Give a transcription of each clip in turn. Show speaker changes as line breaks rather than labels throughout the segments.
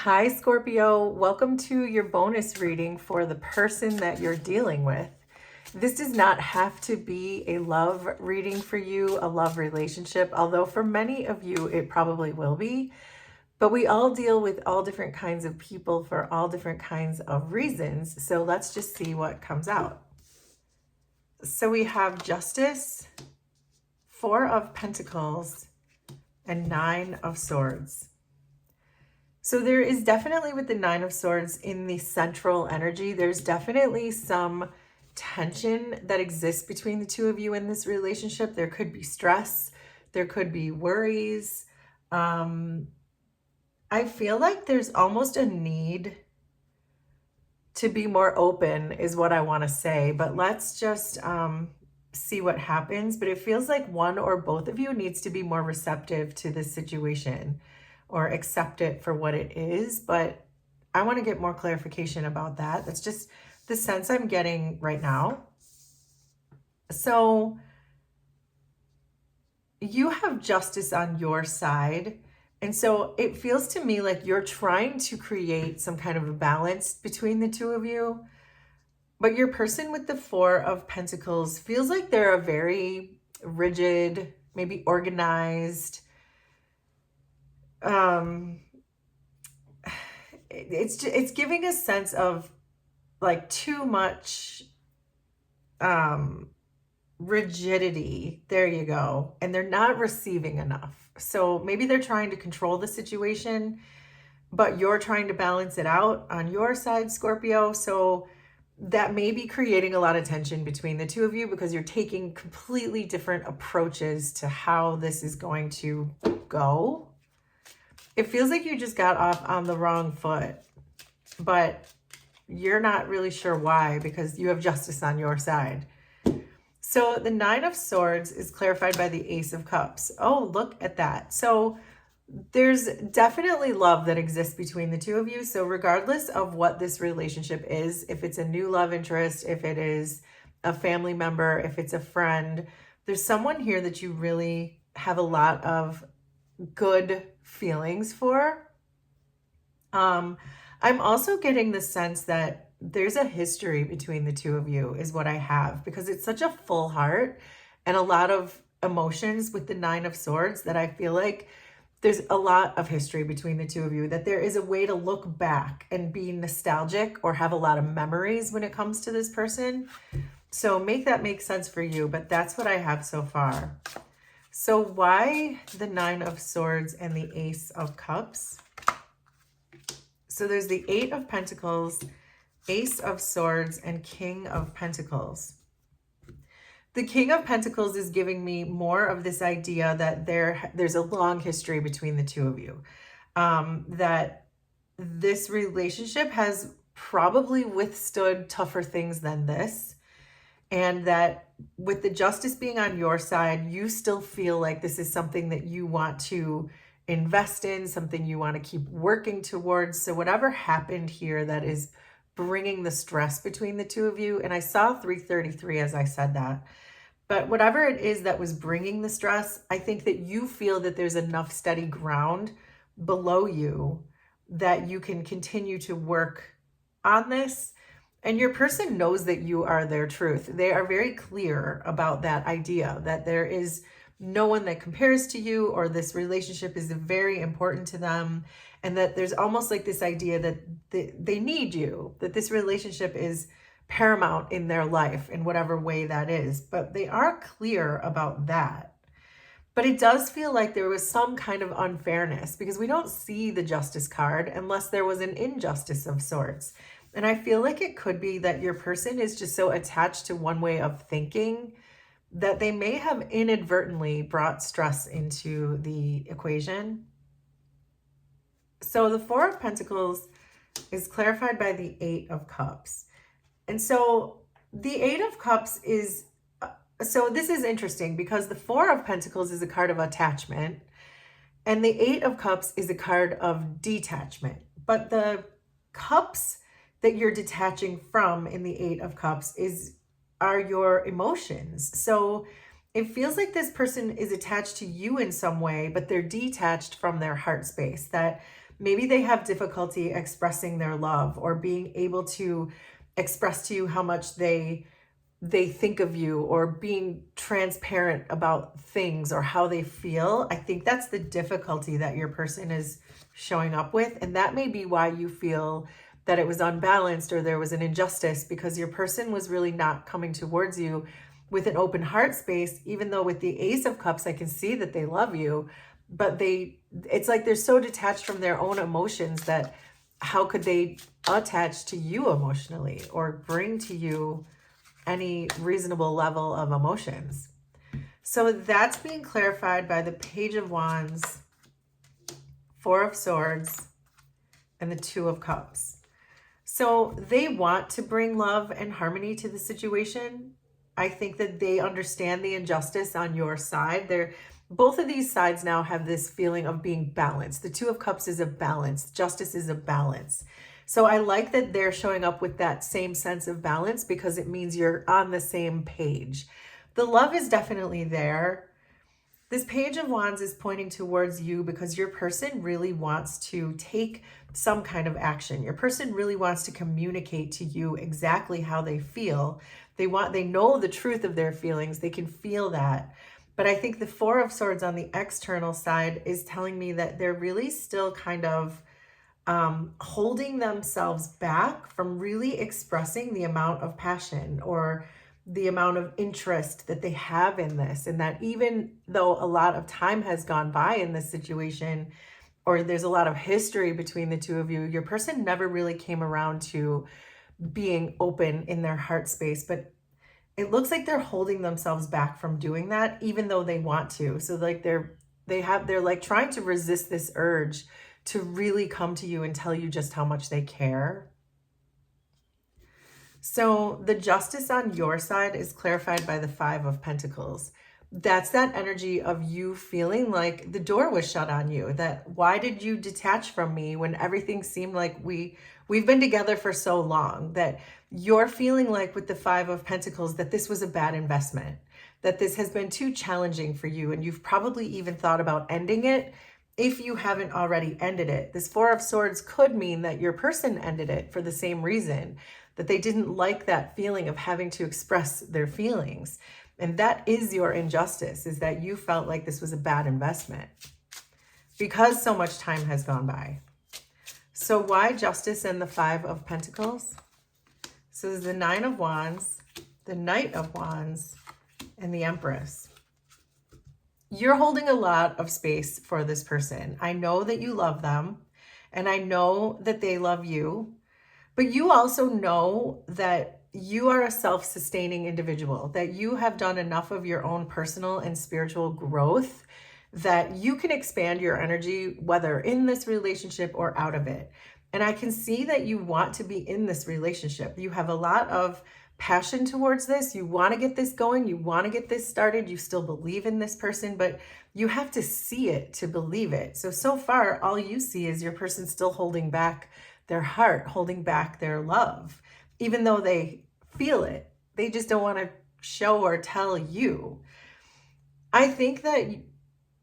Hi, Scorpio. Welcome to your bonus reading for the person that you're dealing with. This does not have to be a love reading for you, a love relationship, although for many of you it probably will be. But we all deal with all different kinds of people for all different kinds of reasons. So let's just see what comes out. So we have Justice, Four of Pentacles, and Nine of Swords. So there is definitely, with the Nine of Swords in the central energy, there's definitely some tension that exists between the two of you in this relationship. There could be stress, there could be worries. I feel like there's almost a need to be more open is what I want to say, but let's just see what happens. But it feels like one or both of you needs to be more receptive to this situation or accept it for what it is. But I want to get more clarification about that. That's just the sense I'm getting right now. So you have justice on your side. And so it feels to me like you're trying to create some kind of a balance between the two of you. But your person with the Four of Pentacles feels like they're a very rigid, maybe organized, it's giving a sense of like too much rigidity. There you go. And they're not receiving enough. So maybe they're trying to control the situation, but you're trying to balance it out on your side, Scorpio. So that may be creating a lot of tension between the two of you because you're taking completely different approaches to how this is going to go. It feels like you just got off on the wrong foot, but you're not really sure why because you have justice on your side. So the Nine of Swords is clarified by the Ace of Cups. Oh, look at that. So there's definitely love that exists between the two of you. So regardless of what this relationship is, if it's a new love interest, if it is a family member, if it's a friend, there's someone here that you really have a lot of good feelings for. I'm also getting the sense that there's a history between the two of you is what I have, because it's such a full heart and a lot of emotions with the Nine of Swords that I feel like there's a lot of history between the two of you, that there is a way to look back and be nostalgic or have a lot of memories when it comes to this person. So make that make sense for you, but that's what I have so far. So why the Nine of Swords and the Ace of Cups? So there's the Eight of Pentacles, Ace of Swords, and King of Pentacles. The King of Pentacles is giving me more of this idea that there's a long history between the two of you. That this relationship has probably withstood tougher things than this. And that with the justice being on your side, you still feel like this is something that you want to invest in, something you want to keep working towards. So whatever happened here that is bringing the stress between the two of you, and I saw 333 as I said that, but whatever it is that was bringing the stress, I think that you feel that there's enough steady ground below you that you can continue to work on this. And your person knows that you are their truth. They are very clear about that idea that there is no one that compares to you, or this relationship is very important to them. And that there's almost like this idea that they need you, that this relationship is paramount in their life in whatever way that is. But they are clear about that. But it does feel like there was some kind of unfairness because we don't see the Justice card unless there was an injustice of sorts. And I feel like it could be that your person is just so attached to one way of thinking that they may have inadvertently brought stress into the equation. So the Four of Pentacles is clarified by the Eight of Cups. And so the Eight of Cups is, so this is interesting because the Four of Pentacles is a card of attachment and the Eight of Cups is a card of detachment. But the cups that you're detaching from in the Eight of Cups are your emotions. So it feels like this person is attached to you in some way, but they're detached from their heart space, that maybe they have difficulty expressing their love or being able to express to you how much they think of you, or being transparent about things or how they feel. I think that's the difficulty that your person is showing up with. And that may be why you feel that it was unbalanced or there was an injustice, because your person was really not coming towards you with an open heart space, even though with the Ace of Cups, I can see that they love you, but it's like they're so detached from their own emotions that how could they attach to you emotionally or bring to you any reasonable level of emotions? So that's being clarified by the Page of Wands, Four of Swords, and the Two of Cups. So they want to bring love and harmony to the situation. I think that they understand the injustice on your side. Both of these sides now have this feeling of being balanced. The Two of Cups is a balance. Justice is a balance. So I like that they're showing up with that same sense of balance, because it means you're on the same page. The love is definitely there. This Page of Wands is pointing towards you because your person really wants to take some kind of action. Your person really wants to communicate to you exactly how they feel. They know the truth of their feelings. They can feel that. But I think the Four of Swords on the external side is telling me that they're really still kind of holding themselves back from really expressing the amount of passion or the amount of interest that they have in this. And that even though a lot of time has gone by in this situation, or there's a lot of history between the two of you, your person never really came around to being open in their heart space. But it looks like they're holding themselves back from doing that, even though they want to. So like they're like trying to resist this urge to really come to you and tell you just how much they care. So the justice on your side is clarified by the Five of Pentacles. That's that energy of you feeling like the door was shut on you. That why did you detach from me when everything seemed like we've been together for so long? That you're feeling like with the Five of Pentacles that this was a bad investment, that this has been too challenging for you, and you've probably even thought about ending it if you haven't already ended it. This Four of Swords could mean that your person ended it for the same reason, that they didn't like that feeling of having to express their feelings. And that is your injustice, is that you felt like this was a bad investment because so much time has gone by. So why justice and the Five of Pentacles? So there's the Nine of Wands, the Knight of Wands, and the Empress. You're holding a lot of space for this person. I know that you love them, and I know that they love you, but you also know that you are a self-sustaining individual, that you have done enough of your own personal and spiritual growth that you can expand your energy, whether in this relationship or out of it. And I can see that you want to be in this relationship. You have a lot of passion towards this. You want to get this going. You want to get this started. You still believe in this person, but you have to see it to believe it. So far, all you see is your person still holding back their heart, holding back their love, even though they feel it. They just don't want to show or tell you. I think that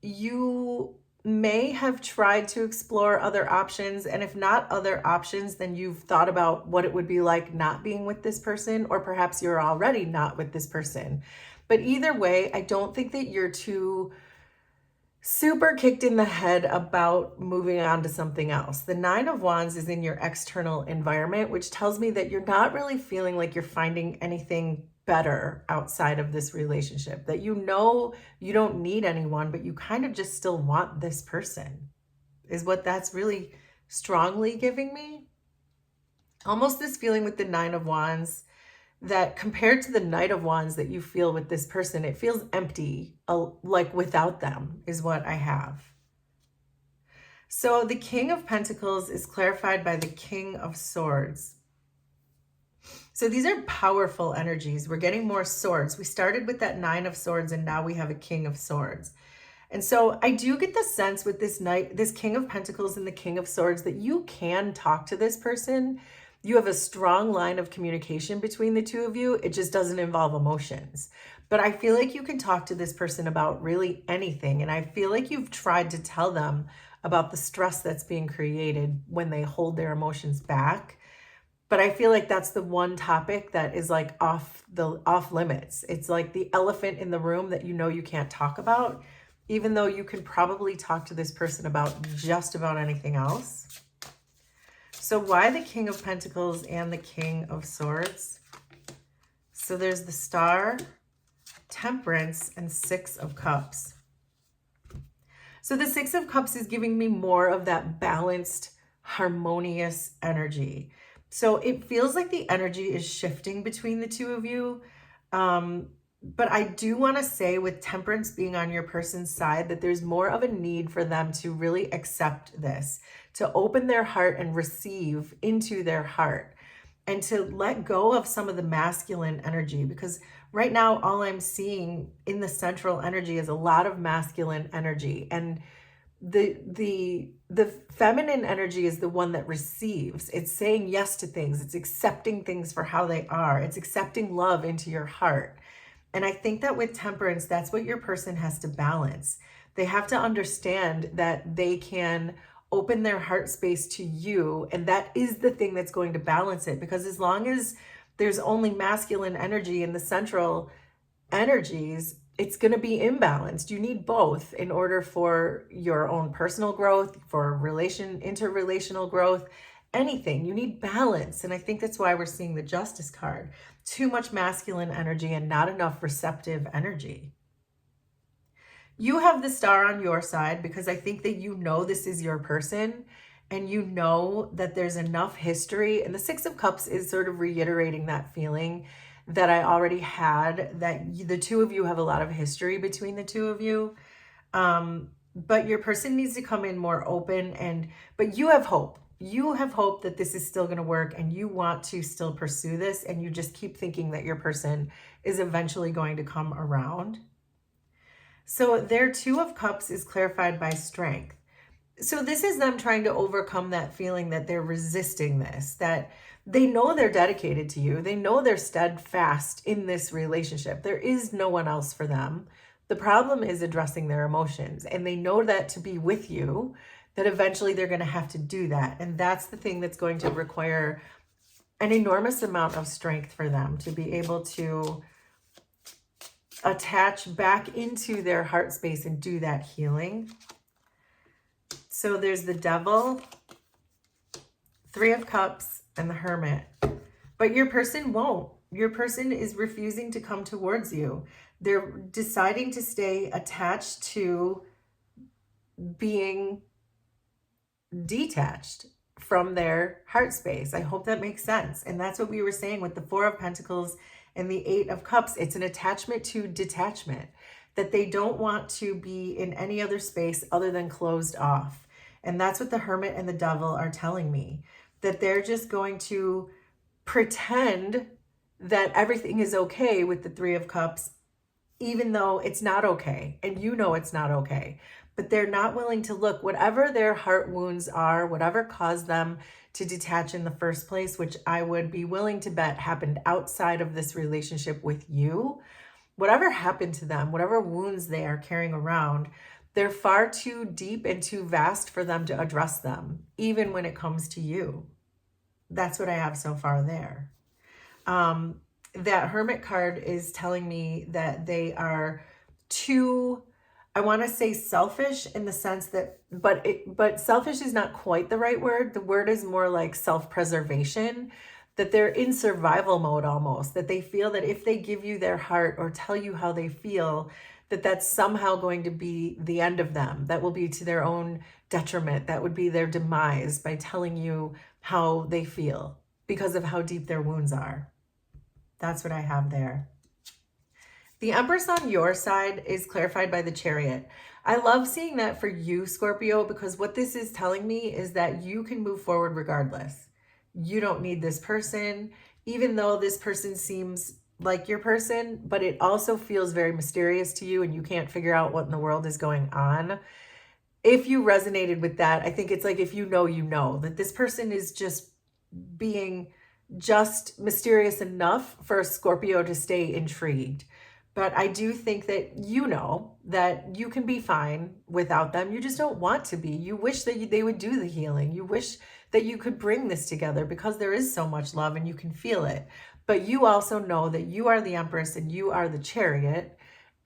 you may have tried to explore other options, and if not other options, then you've thought about what it would be like not being with this person, or perhaps you're already not with this person. But either way, I don't think that you're too super kicked in the head about moving on to something else. The Nine of Wands is in your external environment, which tells me that you're not really feeling like you're finding anything better outside of this relationship, that you know you don't need anyone, but you kind of just still want this person, is what that's really strongly giving me. Almost this feeling with the Nine of Wands that compared to the Knight of Wands that you feel with this person, it feels empty, like without them, is what I have. So the King of Pentacles is clarified by the King of Swords. So these are powerful energies. We're getting more swords. We started with that Nine of Swords, and now we have a King of Swords. And so I do get the sense with this King of Pentacles and the King of Swords that you can talk to this person. You have a strong line of communication between the two of you. It just doesn't involve emotions. But I feel like you can talk to this person about really anything. And I feel like you've tried to tell them about the stress that's being created when they hold their emotions back. But I feel like that's the one topic that is like off limits. It's like the elephant in the room that you know you can't talk about, even though you can probably talk to this person about just about anything else. So why the King of Pentacles and the King of Swords? So there's the Star, Temperance, and Six of Cups. So the Six of Cups is giving me more of that balanced, harmonious energy. So it feels like the energy is shifting between the two of you. But I do want to say, with Temperance being on your person's side, that there's more of a need for them to really accept this, to open their heart and receive into their heart, and to let go of some of the masculine energy. Because right now, all I'm seeing in the central energy is a lot of masculine energy. And the feminine energy is the one that receives. It's saying yes to things. It's accepting things for how they are. It's accepting love into your heart. And I think that with Temperance, that's what your person has to balance. They have to understand that they can open their heart space to you, and that is the thing that's going to balance it. Because as long as there's only masculine energy in the central energies, it's going to be imbalanced. You need both in order for your own personal growth, for interrelational growth, anything. You need balance. And I think that's why we're seeing the Justice card. Too much masculine energy and not enough receptive energy. You have the Star on your side because I think that you know this is your person, and you know that there's enough history. And the Six of Cups is sort of reiterating that feeling that I already had, that the two of you have a lot of history between the two of you. But your person needs to come in more open, but you have hope. You have hope that this is still going to work, and you want to still pursue this, and you just keep thinking that your person is eventually going to come around. So their Two of Cups is clarified by strength. So this is them trying to overcome that feeling that they're resisting this, that they know they're dedicated to you. They know they're steadfast in this relationship. There is no one else for them. The problem is addressing their emotions, and they know that to be with you, that eventually they're going to have to do that. And that's the thing that's going to require an enormous amount of strength for them to be able to attach back into their heart space and do that healing. So there's the Devil, Three of Cups, and the Hermit. But your person won't. Your person is refusing to come towards you. They're deciding to stay attached to being detached from their heart space. I hope that makes sense. And that's what we were saying with the Four of Pentacles and the Eight of Cups. It's an attachment to detachment, that they don't want to be in any other space other than closed off. And that's what the Hermit and the Devil are telling me, that they're just going to pretend that everything is okay with the Three of Cups, even though it's not okay. And you know it's not okay. But they're not willing to look, whatever their heart wounds are, whatever caused them to detach in the first place, which I would be willing to bet happened outside of this relationship with you. Whatever happened to them, whatever wounds they are carrying around, they're far too deep and too vast for them to address them, even when it comes to you. That's what I have so far there. That Hermit card is telling me that they are too, I want to say selfish, in the sense that, but selfish is not quite the right word. The word is more like self-preservation, that they're in survival mode almost, that they feel that if they give you their heart or tell you how they feel, that that's somehow going to be the end of them. That will be to their own detriment. That would be their demise by telling you how they feel because of how deep their wounds are. That's what I have there. The Empress on your side is clarified by the Chariot. I love seeing that for you, Scorpio, because what this is telling me is that you can move forward regardless. You don't need this person, even though this person seems like your person, but it also feels very mysterious to you and you can't figure out what in the world is going on. If you resonated with that, I think it's like, if you know that this person is just being just mysterious enough for a Scorpio to stay intrigued. But I do think that you know that you can be fine without them. You just don't want to be. You wish that they would do the healing. You wish that you could bring this together because there is so much love and you can feel it. But you also know that you are the Empress and you are the Chariot.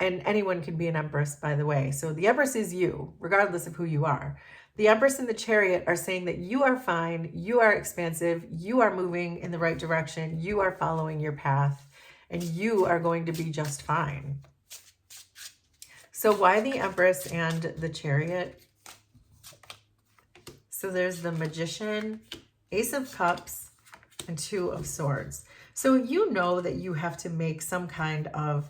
And anyone can be an Empress, by the way. So the Empress is you, regardless of who you are. The Empress and the Chariot are saying that you are fine, you are expansive, you are moving in the right direction, you are following your path, and you are going to be just fine. So why the Empress and the Chariot? So there's the Magician, Ace of Cups, and Two of Swords. So you know that you have to make some kind of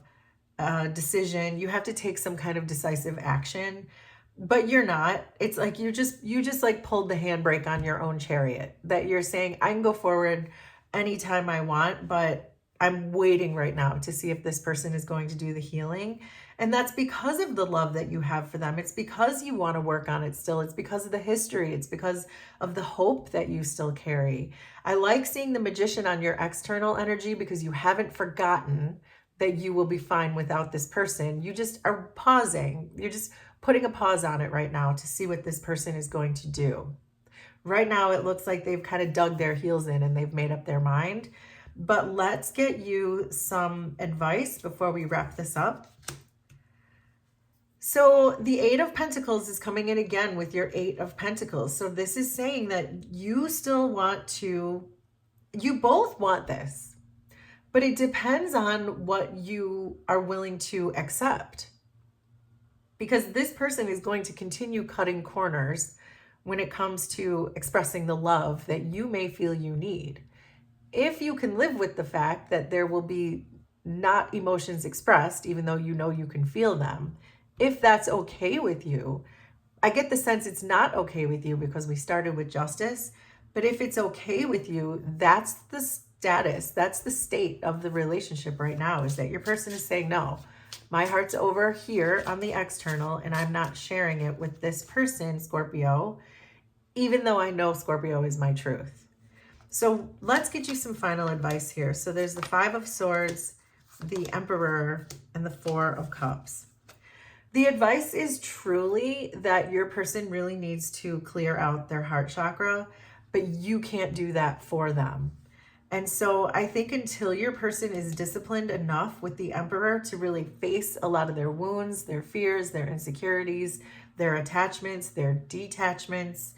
decision. You have to take some kind of decisive action, but you're not. It's like you just like pulled the handbrake on your own chariot, that you're saying, I can go forward anytime I want, but I'm waiting right now to see if this person is going to do the healing. And that's because of the love that you have for them. It's because you want to work on it still. It's because of the history. It's because of the hope that you still carry. I like seeing the Magician on your external energy because you haven't forgotten that you will be fine without this person. You just are pausing. You're just putting a pause on it right now to see what this person is going to do. Right now, it looks like they've kind of dug their heels in and they've made up their mind. But let's get you some advice before we wrap this up. So the Eight of Pentacles is coming in again with your Eight of Pentacles. So this is saying that you still want to, you both want this, but it depends on what you are willing to accept. Because this person is going to continue cutting corners when it comes to expressing the love that you may feel you need. If you can live with the fact that there will be not emotions expressed, even though you know you can feel them, if that's okay with you, I get the sense it's not okay with you because we started with Justice, but if it's okay with you, that's the status, that's the state of the relationship right now, is that your person is saying, no, my heart's over here on the external and I'm not sharing it with this person, Scorpio, even though I know Scorpio is my truth. So let's get you some final advice here. So there's the Five of Swords, the Emperor, and the Four of Cups. The advice is truly that your person really needs to clear out their heart chakra, but you can't do that for them. And so I think until your person is disciplined enough with the Emperor to really face a lot of their wounds, their fears, their insecurities, their attachments, their detachments,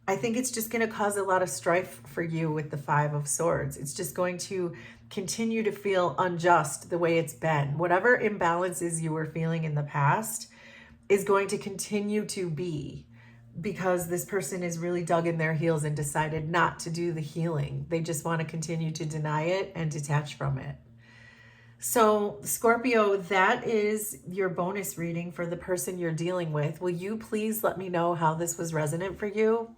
I think it's just going to cause a lot of strife for you with the Five of Swords. It's just going to continue to feel unjust the way it's been. Whatever imbalances you were feeling in the past is going to continue to be, because this person is really dug in their heels and decided not to do the healing. They just want to continue to deny it and detach from it. So Scorpio, that is your bonus reading for the person you're dealing with. Will you please let me know how this was resonant for you?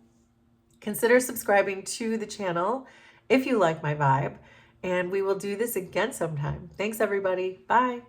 Consider subscribing to the channel if you like my vibe, and we will do this again sometime. Thanks, everybody. Bye.